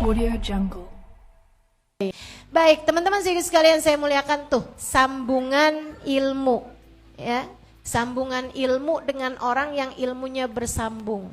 Audio Jungle. Baik, teman-teman sekalian saya muliakan tuh sambungan ilmu, ya, sambungan ilmu dengan orang yang ilmunya bersambung.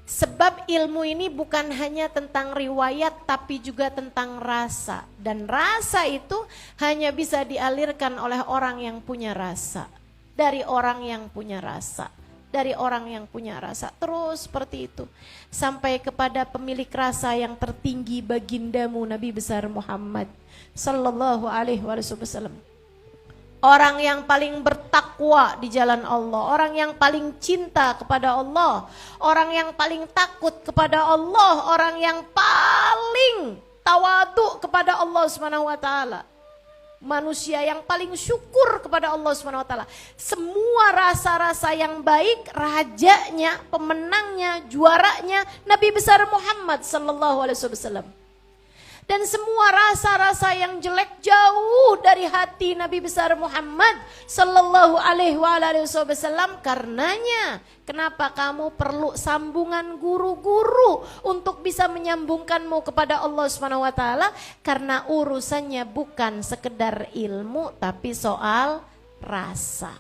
Sebab ilmu ini bukan hanya tentang riwayat tapi juga tentang rasa. Dan rasa itu hanya bisa dialirkan oleh orang yang punya rasa. Dari orang yang punya rasa. Dari orang yang punya rasa. Terus seperti itu. Sampai kepada pemilik rasa yang tertinggi bagindamu Nabi besar Muhammad sallallahu alaihi wasallam. Orang yang paling bertakwa di jalan Allah, orang yang paling cinta kepada Allah, orang yang paling takut kepada Allah, orang yang paling tawadu kepada Allah Subhanahu wa taala. Manusia yang paling syukur kepada Allah Subhanahu wa taala. Semua rasa-rasa yang baik, rajanya, pemenangnya, juaranya Nabi besar Muhammad sallallahu alaihi wasallam. Dan semua rasa-rasa yang jelek jauh dari hati Nabi besar Muhammad sallallahu alaihi wasallam. Karenanya kenapa kamu perlu sambungan guru-guru untuk bisa menyambungkanmu kepada Allah Subhanahu wa taala? Karena urusannya bukan sekedar ilmu tapi soal rasa.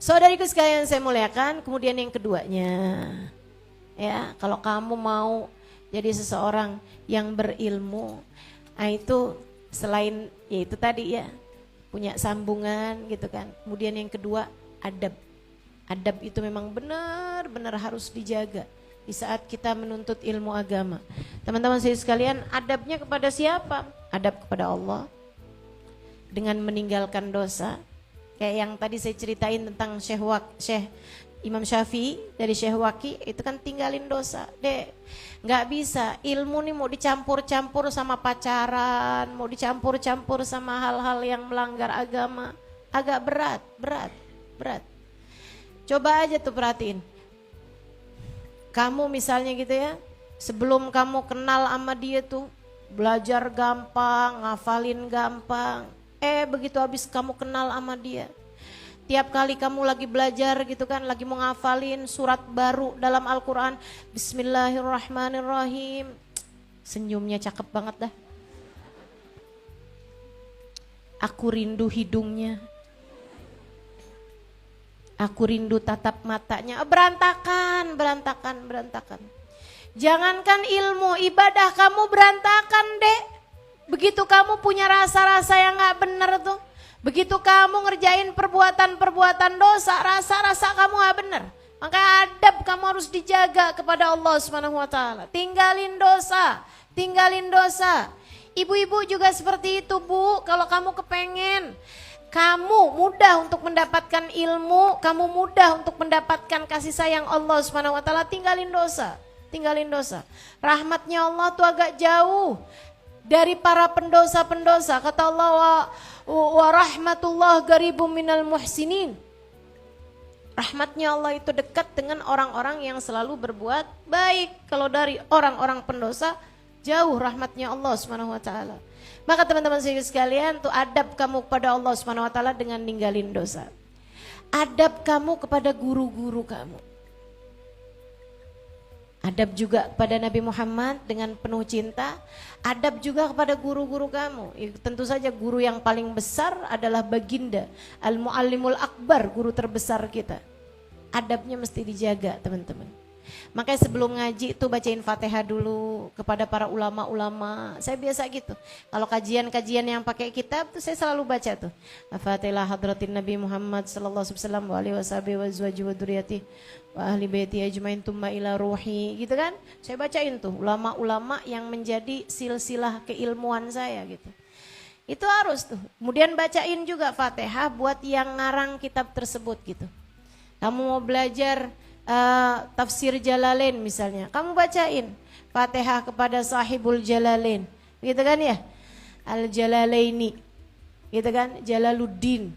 Saudariku sekalian saya muliakan, kemudian yang keduanya, ya, kalau kamu mau jadi seseorang yang berilmu, nah itu selain ya itu tadi ya, punya sambungan gitu kan. Kemudian yang kedua adab. Adab itu memang benar-benar harus dijaga di saat kita menuntut ilmu agama. Teman-teman saya sekalian, adabnya kepada siapa? Adab kepada Allah dengan meninggalkan dosa. Kayak yang tadi saya ceritain tentang Syekh Imam Syafi'i dari Syekh Waki, itu kan tinggalin dosa. Dek, nggak bisa, ilmu nih mau dicampur-campur sama pacaran, mau dicampur-campur sama hal-hal yang melanggar agama, agak berat. Coba aja tuh perhatiin. Kamu misalnya gitu ya, sebelum kamu kenal sama dia tuh belajar gampang, ngafalin gampang. Begitu habis kamu kenal sama dia, tiap kali kamu lagi belajar gitu kan, lagi mau ngafalin surat baru dalam Al-Quran, Bismillahirrahmanirrahim, senyumnya cakep banget dah. Aku rindu hidungnya, aku rindu tatap matanya. Berantakan. Jangankan ilmu, ibadah kamu berantakan deh. Begitu kamu punya rasa-rasa yang gak bener tuh, begitu kamu ngerjain perbuatan-perbuatan dosa, rasa-rasa kamu gak bener. Maka adab kamu harus dijaga kepada Allah Subhanahu wa taala. Tinggalin dosa. Ibu-ibu juga seperti itu, Bu. Kalau kamu kepengen kamu mudah untuk mendapatkan ilmu, kamu mudah untuk mendapatkan kasih sayang Allah Subhanahu wa taala, tinggalin dosa. Rahmatnya Allah tuh agak jauh dari para pendosa-pendosa. Kata Allah, wa rahmatullah qaribum minal muhsinin. Rahmatnya Allah itu dekat dengan orang-orang yang selalu berbuat baik. Kalau dari orang-orang pendosa, jauh rahmatnya Allah Subhanahu wa taala. Maka teman-teman sekalian, tuh adab kamu kepada Allah Subhanahu wa taala dengan ninggalin dosa. Adab kamu kepada guru-guru kamu. Adab juga kepada Nabi Muhammad dengan penuh cinta. Adab juga kepada guru-guru kamu. Tentu saja guru yang paling besar adalah baginda Al-Muallimul Akbar, guru terbesar kita. Adabnya mesti dijaga, teman-teman. Makanya sebelum ngaji itu bacain Fatihah dulu kepada para ulama-ulama. Saya biasa gitu. Kalau kajian-kajian yang pakai kitab tuh saya selalu baca tuh. Al-Fatihah hadratin Nabi Muhammad sallallahu alaihi wasallam wa alihi washabihi wa azwajihi wa dzurriyyatihi wa ahli baiti ajmain tumma ila ruhi, gitu kan. Saya bacain tuh ulama-ulama yang menjadi silsilah keilmuan saya gitu. Itu harus tuh. Kemudian bacain juga Fatihah buat yang ngarang kitab tersebut gitu. Kamu mau belajar tafsir Jalalain misalnya, kamu bacain Fatihah kepada sahibul Jalalain, gitu kan ya, Al-Jalalaini, gitu kan, Jalaluddin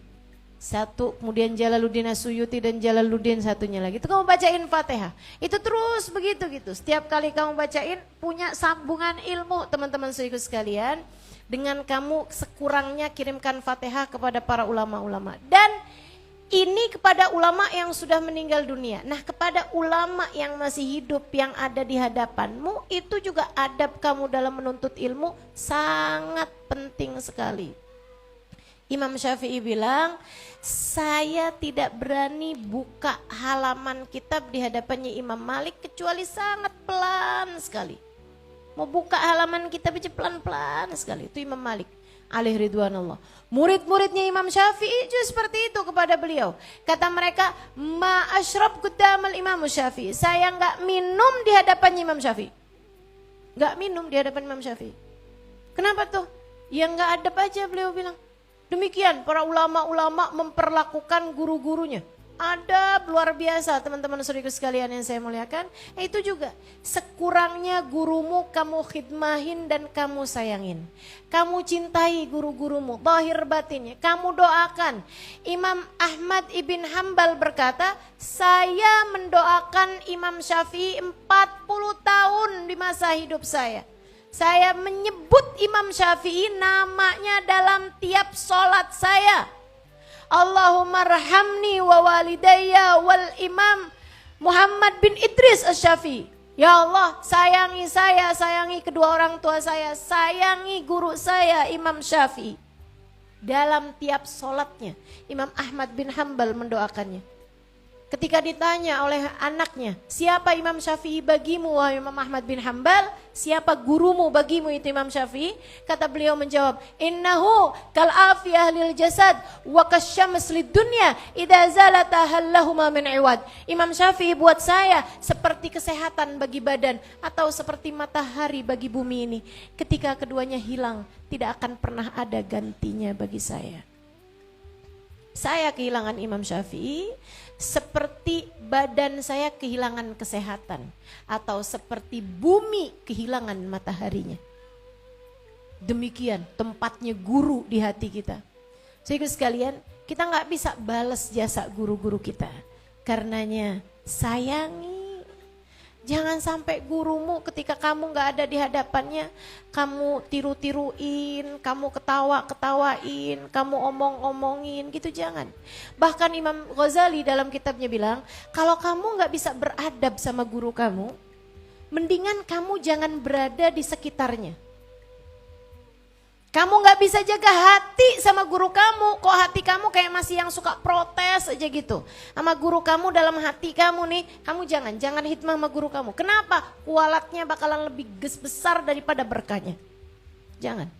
satu, kemudian Jalaluddin As-Suyuti dan Jalaluddin satunya lagi. Itu kamu bacain Fatihah, itu terus begitu gitu. Setiap kali kamu bacain punya sambungan ilmu, teman-teman sekalian. Dengan kamu sekurangnya kirimkan Fatihah kepada para ulama-ulama. Dan Ini kepada ulama yang sudah meninggal dunia. Nah, kepada ulama yang masih hidup, yang ada di hadapanmu, itu juga adab kamu dalam menuntut ilmu sangat penting sekali. Imam Syafi'i bilang, saya tidak berani buka halaman kitab di hadapannya Imam Malik kecuali sangat pelan sekali. Mau buka halaman kitab aja pelan-pelan sekali. Itu Imam Malik alaih ridwanullah. Murid-muridnya Imam Syafi'i juga seperti itu kepada beliau. Kata mereka, ma asyrab kudamal Imam Syafi'i. Saya enggak minum di hadapan Imam Syafi'i. Enggak minum di hadapan Imam Syafi'i. Kenapa tuh? Ya enggak adab aja beliau bilang. Demikian para ulama-ulama memperlakukan guru-gurunya. Adab luar biasa teman-teman saudaraku sekalian yang saya muliakan. Itu juga sekurangnya gurumu kamu khidmahin dan kamu sayangin. Kamu cintai guru-gurumu, zahir batinnya. Kamu doakan. Imam Ahmad ibn Hanbal berkata, saya mendoakan Imam Syafi'i 40 tahun di masa hidup saya. Saya menyebut Imam Syafi'i namanya dalam tiap sholat saya. Allahumma rahamni wa walidayya wal imam Muhammad bin Idris Asy-Syafi'i. Ya Allah, sayangi saya, sayangi kedua orang tua saya, sayangi guru saya Imam Syafi'i. Dalam tiap sholatnya Imam Ahmad bin Hanbal mendoakannya. Ketika ditanya oleh anaknya, siapa Imam Syafi'i bagimu wahai Imam Ahmad bin Hanbal? Siapa gurumu bagimu itu Imam Syafi'i? Kata beliau menjawab, innahu kal afiyah lil jasad wa kasyams lid dunya idza zalata hallahuma min iwad. Imam Syafi'i buat saya seperti kesehatan bagi badan atau seperti matahari bagi bumi ini. Ketika keduanya hilang, tidak akan pernah ada gantinya bagi saya. Saya kehilangan Imam Syafi'i seperti badan saya kehilangan kesehatan atau seperti bumi kehilangan mataharinya. Demikian tempatnya guru di hati kita. Saudara sekalian, kita nggak bisa balas jasa guru-guru kita. Karenanya sayangi. Jangan sampai gurumu ketika kamu nggak ada di hadapannya, kamu tiru-tiruin, kamu ketawa-ketawain, kamu omong-omongin gitu, jangan. Bahkan Imam Ghazali dalam kitabnya bilang, kalau kamu nggak bisa beradab sama guru kamu, mendingan kamu jangan berada di sekitarnya. Kamu gak bisa jaga hati sama guru kamu, kok hati kamu kayak masih yang suka protes aja gitu. Sama guru kamu dalam hati kamu nih, kamu jangan hikmah sama guru kamu. Kenapa? Kualatnya bakalan lebih besar daripada berkahnya. Jangan.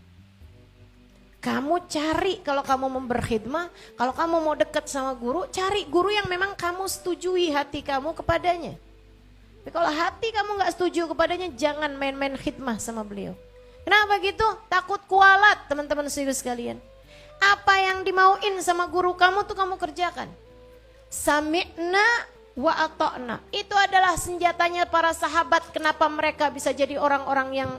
Kamu cari kalau kamu mau berkhidmah, kalau kamu mau dekat sama guru, cari guru yang memang kamu setujui hati kamu kepadanya. Tapi kalau hati kamu gak setuju kepadanya, jangan main-main khidmah sama beliau. Kenapa gitu? Takut kualat teman-teman saudara sekalian. Apa yang dimauin sama guru kamu tuh kamu kerjakan. Sami'na wa ata'na. Itu adalah senjatanya para sahabat. Kenapa mereka bisa jadi orang-orang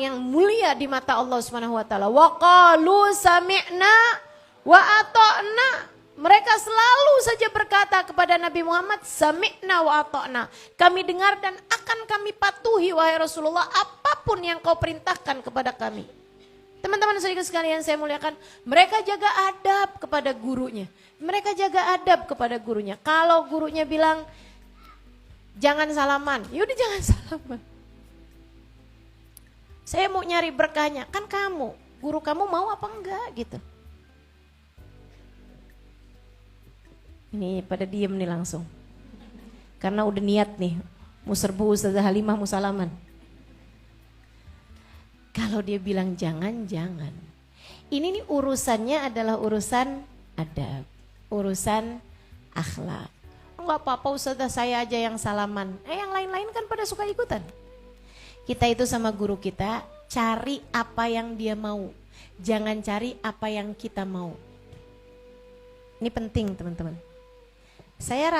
yang mulia di mata Allah Subhanahu wa taala. Wa qalu sami'na wa ata'na. Mereka selalu saja berkata kepada Nabi Muhammad, sami'na wa ata'na. Kami dengar dan akan kami patuhi wahai Rasulullah apapun yang kau perintahkan kepada kami. Teman-teman saudara sekalian saya muliakan, mereka jaga adab kepada gurunya. Mereka jaga adab kepada gurunya. Kalau gurunya bilang jangan salaman, yaudah jangan salaman. Saya mau nyari berkahnya, kan kamu, guru kamu mau apa enggak gitu. Ini pada diem nih langsung. Karena udah niat nih, mau serbu Ustazah Halimah mau salaman. Kalau dia bilang jangan. Ini nih urusannya adalah urusan adab, urusan akhlak. Enggak apa-apa Ustazah, saya aja yang salaman. Yang lain-lain kan pada suka ikutan. Kita itu sama guru kita, cari apa yang dia mau. Jangan cari apa yang kita mau. Ini penting teman-teman. Saya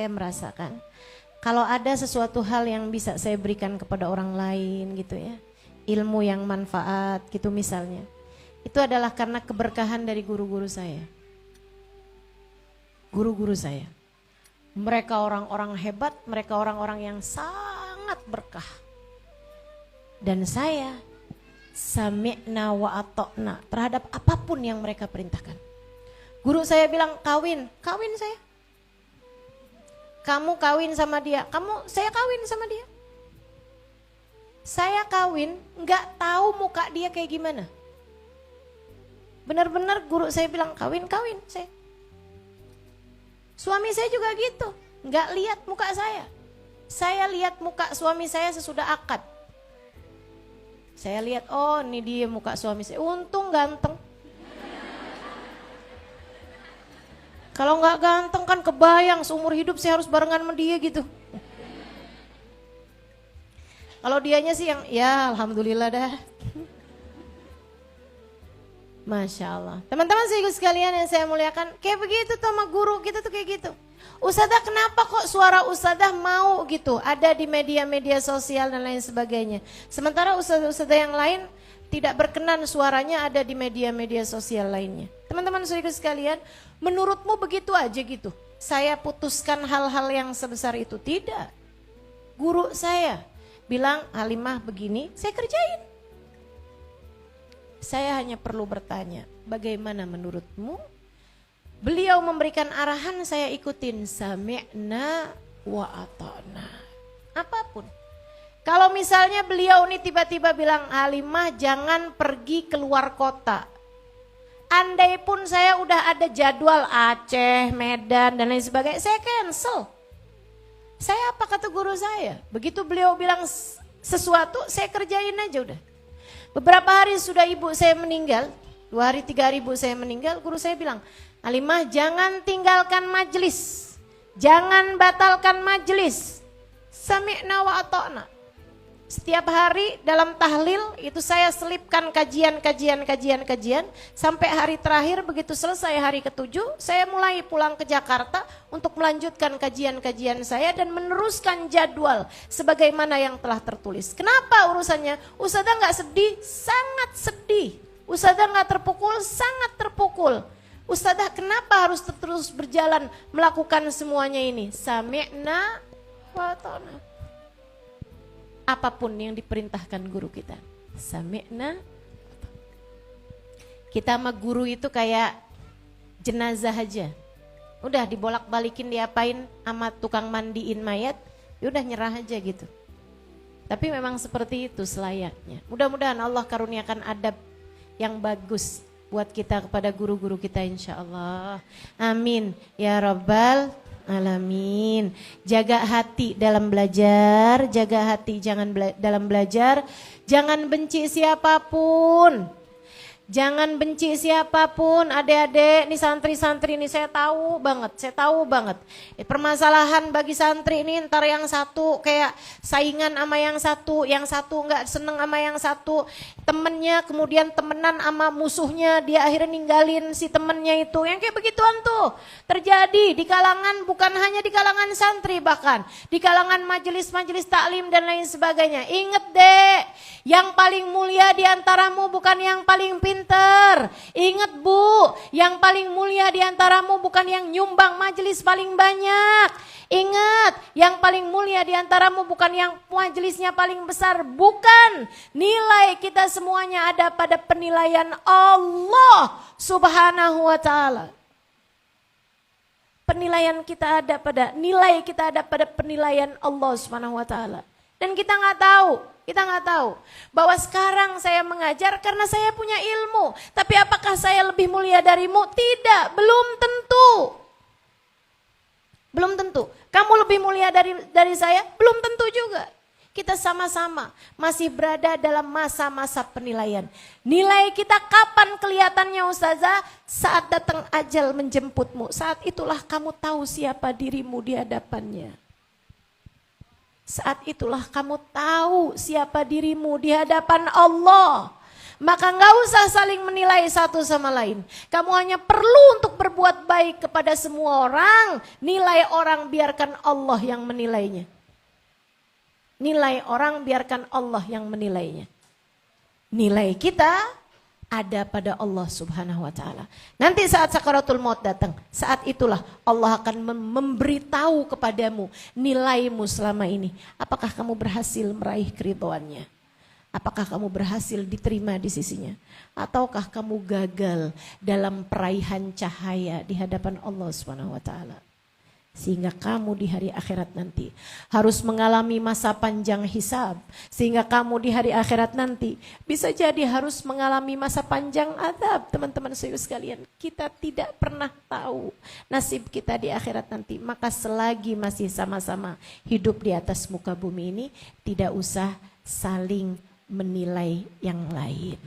merasakan kalau ada sesuatu hal yang bisa saya berikan kepada orang lain gitu ya, ilmu yang manfaat gitu misalnya, itu adalah karena keberkahan dari guru-guru saya. Guru-guru saya, mereka orang-orang hebat, mereka orang-orang yang sangat berkah. Dan saya sami'na wa ata'na terhadap apapun yang mereka perintahkan. Guru saya bilang kawin saya. Kamu kawin sama dia, saya kawin sama dia. Saya kawin, nggak tahu muka dia kayak gimana. Benar-benar guru saya bilang kawin saya. Suami saya juga gitu, nggak lihat muka saya. Saya lihat muka suami saya sesudah akad. Saya lihat, oh ini dia muka suami saya, untung ganteng. Kalau nggak ganteng kan kebayang seumur hidup saya harus barengan sama dia gitu. Kalau dianya sih yang ya alhamdulillah dah. Masya Allah. Teman-teman sekalian yang saya muliakan, kayak begitu tuh sama guru kita tuh kayak gitu. Ustadzah kenapa kok suara ustadzah mau gitu ada di media-media sosial dan lain sebagainya. Sementara ustadzah yang lain tidak berkenan suaranya ada di media-media sosial lainnya. Teman-teman sekalian, menurutmu begitu aja gitu? Saya putuskan hal-hal yang sebesar itu? Tidak. Guru saya bilang Halimah begini, saya kerjain. Saya hanya perlu bertanya, bagaimana menurutmu? Beliau memberikan arahan, saya ikutin. Sami'na wa ata'na. Apapun. Kalau misalnya beliau ini tiba-tiba bilang, Halimah jangan pergi keluar kota. Andai pun saya udah ada jadwal Aceh, Medan dan lain sebagainya, saya cancel. Saya apa kata guru saya? Begitu beliau bilang sesuatu, saya kerjain aja udah. Beberapa hari sudah ibu saya meninggal, 2 hari 3 hari ibu saya meninggal, guru saya bilang, Halimah jangan tinggalkan majelis, jangan batalkan majelis. Sami'na wa ata'na. Setiap hari dalam tahlil itu saya selipkan kajian sampai hari terakhir begitu selesai hari ke-7 saya mulai pulang ke Jakarta untuk melanjutkan kajian saya dan meneruskan jadwal sebagaimana yang telah tertulis. Kenapa urusannya? Ustadzah nggak sedih? Sangat sedih. Ustadzah nggak terpukul? Sangat terpukul. Ustadzah kenapa harus terus berjalan melakukan semuanya ini? Sami'na wa ata'na. Apapun yang diperintahkan guru kita, sami'na. Kita sama guru itu kayak jenazah aja. Udah dibolak-balikin diapain sama tukang mandiin mayat, udah nyerah aja gitu. Tapi memang seperti itu selayaknya. Mudah-mudahan Allah karuniakan adab yang bagus buat kita kepada guru-guru kita insya Allah. Amin ya rabbal alamin. Jaga hati dalam belajar, jaga hati dalam belajar, jangan benci siapapun. Jangan benci siapapun, adik-adik, nih santri-santri ini saya tahu banget. Permasalahan bagi santri ini ntar yang satu kayak saingan sama yang satu nggak seneng sama yang satu, temennya kemudian temenan sama musuhnya, dia akhirnya ninggalin si temennya itu, yang kayak begituan tuh terjadi di kalangan, bukan hanya di kalangan santri, bahkan di kalangan majelis-majelis taklim dan lain sebagainya. Ingat deh, yang paling mulia di antaramu bukan yang paling pintar. Ingat bu, yang paling mulia di antaramu bukan yang nyumbang majelis paling banyak. Ingat, yang paling mulia di antaramu bukan yang majelisnya paling besar. Bukan, nilai kita semuanya ada pada penilaian Allah subhanahu wa ta'ala. Penilaian kita ada pada, nilai kita ada pada penilaian Allah subhanahu wa ta'ala. Dan kita nggak tahu bahwa sekarang saya mengajar karena saya punya ilmu. Tapi apakah saya lebih mulia darimu? Tidak, belum tentu. Belum tentu. Kamu lebih mulia dari saya? Belum tentu juga. Kita sama-sama masih berada dalam masa-masa penilaian. Nilai kita kapan kelihatannya ustazah? Saat datang ajal menjemputmu. Saat itulah kamu tahu siapa dirimu di hadapannya. Saat itulah kamu tahu siapa dirimu di hadapan Allah. Maka gak usah saling menilai satu sama lain. Kamu hanya perlu untuk berbuat baik kepada semua orang. Nilai orang biarkan Allah yang menilainya. Nilai orang biarkan Allah yang menilainya. Nilai kita ada pada Allah subhanahu wa ta'ala. Nanti saat sakaratul maut datang, saat itulah Allah akan memberitahu kepadamu nilaimu selama ini. Apakah kamu berhasil meraih keridhoannya? Apakah kamu berhasil diterima di sisinya? Ataukah kamu gagal dalam peraihan cahaya di hadapan Allah Subhanahu wa taala? Sehingga kamu di hari akhirat nanti harus mengalami masa panjang hisab. Sehingga kamu di hari akhirat nanti bisa jadi harus mengalami masa panjang azab. Teman-teman sekalian, kita tidak pernah tahu nasib kita di akhirat nanti. Maka selagi masih sama-sama hidup di atas muka bumi ini, tidak usah saling menilai yang lain.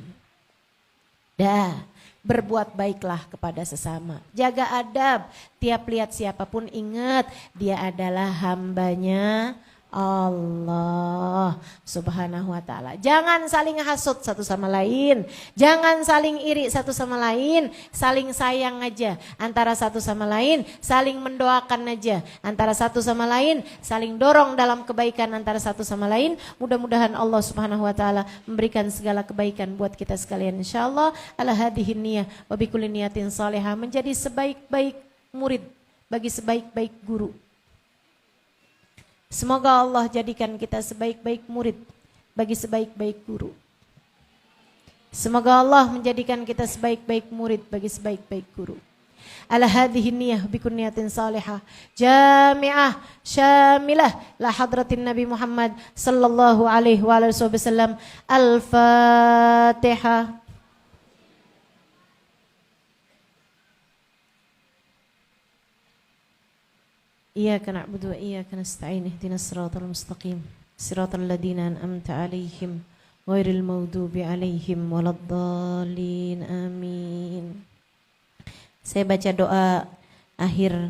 Berbuat baiklah kepada sesama. Jaga adab. Tiap lihat siapapun ingat dia adalah hambanya Allah Subhanahu wa taala. Jangan saling hasut satu sama lain. Jangan saling iri satu sama lain. Saling sayang aja antara satu sama lain. Saling mendoakan aja antara satu sama lain. Saling dorong dalam kebaikan antara satu sama lain. Mudah-mudahan Allah Subhanahu wa taala memberikan segala kebaikan buat kita sekalian insyaallah. Ala hadhihi niyah wa bikulli niyatin salihah, menjadi sebaik-baik murid bagi sebaik-baik guru. Semoga Allah jadikan kita sebaik-baik murid bagi sebaik-baik guru. Semoga Allah menjadikan kita sebaik-baik murid bagi sebaik-baik guru. Ala hadhihi niyah bi kunniyatin salihah jami'ah syamilah la hadratin Nabi Muhammad sallallahu alaihi wa alihi wasallam. Al-Fatihah. Iyyaka na'budu wa iyyaka nasta'in ihdinas siratal mustaqim siratal ladzina an'amta 'alaihim ghairil maghdubi 'alaihim waladdallin amin. Saya baca doa akhir